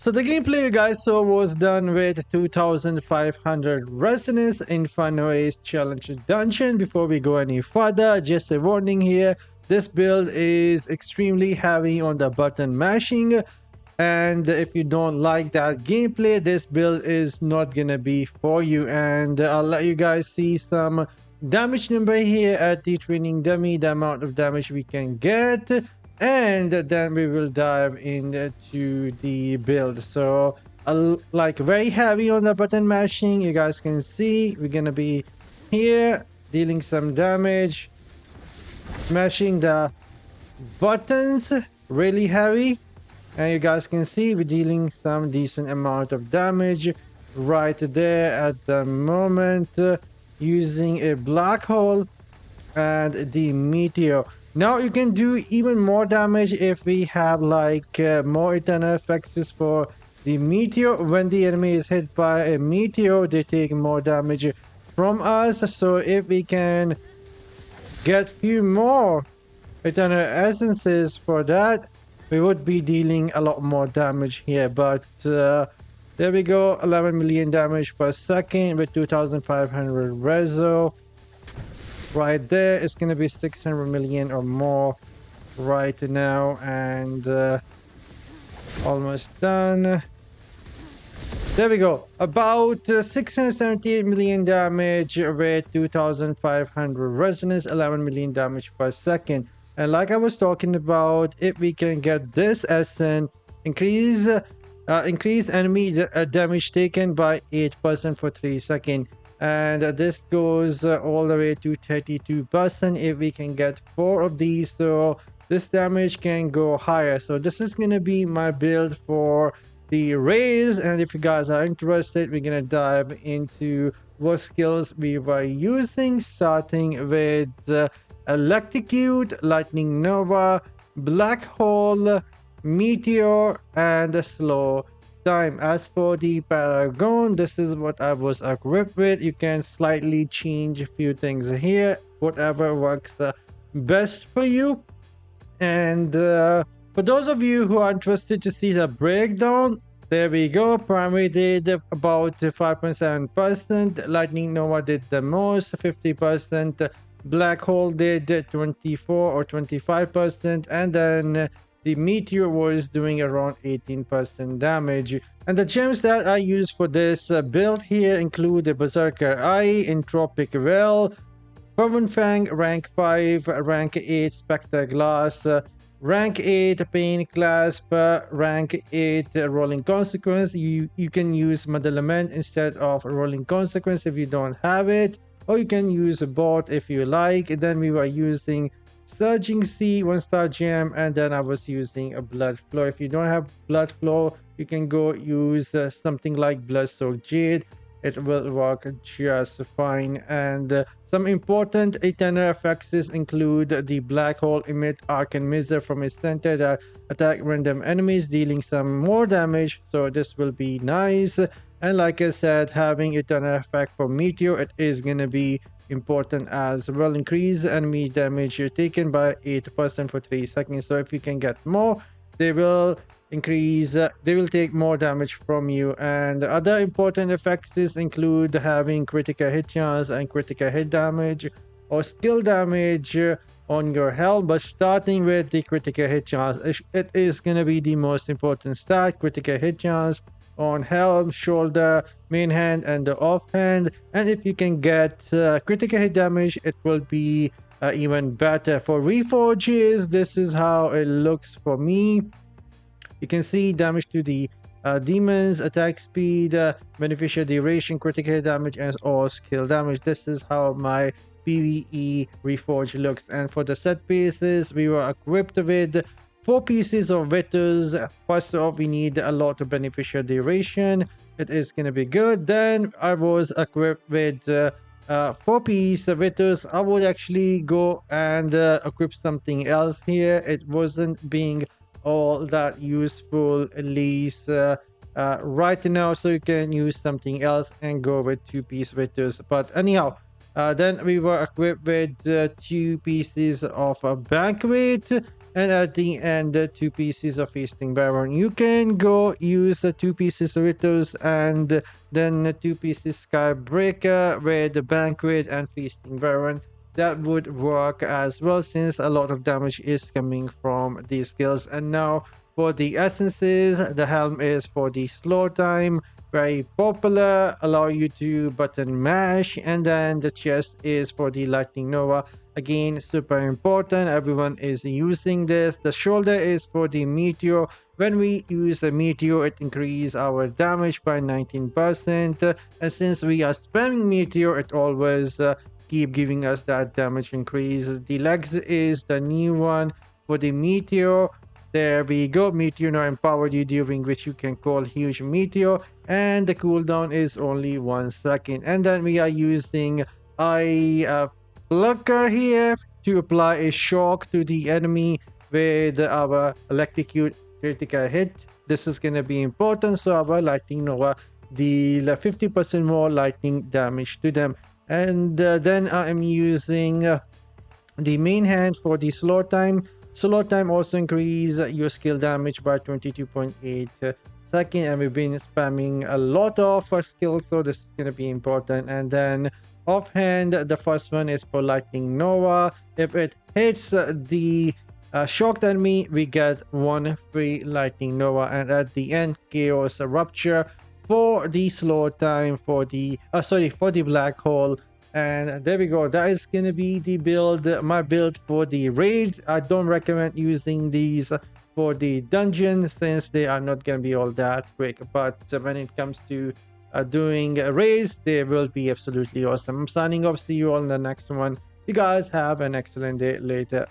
So the gameplay you guys saw was done with 2500 resonance in Funways Challenge Dungeon. Before we go any further, just a warning here. This build is extremely heavy on the button mashing. And if you don't like that gameplay, this build is not gonna be for you. And I'll let you guys see some damage number here at the training dummy, the amount of damage we can get, and then we will dive into the build. So like very heavy on the button mashing. You guys can see we're gonna be here dealing some damage, smashing the buttons really heavy, and you guys can see we're dealing some decent amount of damage right there at the moment, using a black hole and the meteor. Now you can do even more damage if we have like more Eternal Affixes for the meteor. When the enemy is hit by a meteor, they take more damage from us. So if we can get few more Eternal Essences for that, we would be dealing a lot more damage here. But there we go, 11 million damage per second with 2500 Reso. Right there, it's gonna be 600 million or more right now, and almost done. There we go, about 678 million damage with 2500 resonance, 11 million damage per second. And like I was talking about, if we can get this essence, increase enemy damage taken by 8% for 3 seconds. And this goes all the way to 32% if we can get 4 of these. So this damage can go higher. So this is going to be my build for the raids. And if you guys are interested, we're going to dive into what skills we were using, starting with Electrocute, Lightning Nova, Black Hole, Meteor, and Slow Time. As for the Paragon, this is what I was equipped with. You can slightly change a few things here, whatever works best for you. And for those of you who are interested to see the breakdown, there we go. Primary did about 5.7%, Lightning Nova did the most, 50%, Black Hole did 24 or 25%, and then the meteor was doing around 18% damage. And the gems that I use for this build here include the Berserker Eye, Entropic Well, Fervent Fang, rank 5, rank 8 Spectre Glass, rank 8 Pain Clasp, rank 8 Rolling Consequence. You can use Modelement instead of Rolling Consequence if you don't have it, or you can use a bot if you like. And then we were using Surging Sea, 1-star gem, and then I was using a Blood Flow. If you don't have Blood Flow, you can go use something like Blood Soaked Jade. It will work just fine. And some important Eternal Affixes include the Black Hole emit Arcane Missile from its center that attack random enemies, dealing some more damage. So this will be nice. And like I said, having Eternal Effect for Meteor, it is gonna be important as well. Increase enemy damage taken by 8% for 3 seconds. So if you can get more, they will increase, they will take more damage from you. And other important effects include having critical hit chance and critical hit damage or skill damage on your helm. But starting with the critical hit chance, it is going to be the most important stat. Critical hit chance on helm, shoulder, main hand, and the offhand. And if you can get critical hit damage, it will be even better. For Reforges, this is how it looks for me. You can see damage to the demons, attack speed, beneficial duration, critical hit damage, and all skill damage. This is how my PVE Reforge looks. And for the set pieces, we were equipped with 4 pieces of Vitus. First off, we need a lot of beneficial duration. It is going to be good. Then I was equipped with 4-piece Vitus. I would actually go and equip something else here. It wasn't being all that useful, at least right now. So you can use something else and go with 2-piece Vitus. But anyhow, Then we were equipped with 2 pieces of a banquet, and at the end, 2 pieces of feasting baron. You can go use the 2 pieces of Ritos and then 2 pieces skybreaker with the banquet and feasting baron. That would work as well, since a lot of damage is coming from these skills. And now for the essences, the helm is for the slow time, very popular, allow you to button mash, and then the chest is for the lightning nova, again super important, everyone is using this. The shoulder is for the meteor. When we use a meteor, it increases our damage by 19%, and since we are spamming meteor, it always keep giving us that damage increase. The legs is the new one for the meteor. There we go, meteor now empowered you, during which you can call huge meteor, and the cooldown is only 1 second. And then we are using a plucker here to apply a shock to the enemy with our electrocute critical hit. This is going to be important, so our lightning nova deal 50% more lightning damage to them. And then I am using the main hand for the slow time. Slow time also increase your skill damage by 22.8 seconds, and we've been spamming a lot of skills, so this is going to be important. And then offhand, the first one is for lightning nova. If it hits the shocked enemy, we get 1 free lightning nova, and at the end, chaos rupture for the slow time, for the for the black hole. And there we go, that is gonna be the build, my build for the raids. I don't recommend using these for the dungeon, since they are not gonna be all that quick, but when it comes to doing raids, they will be absolutely awesome. I'm signing off, see you all in the next one. You guys have an excellent day. Later.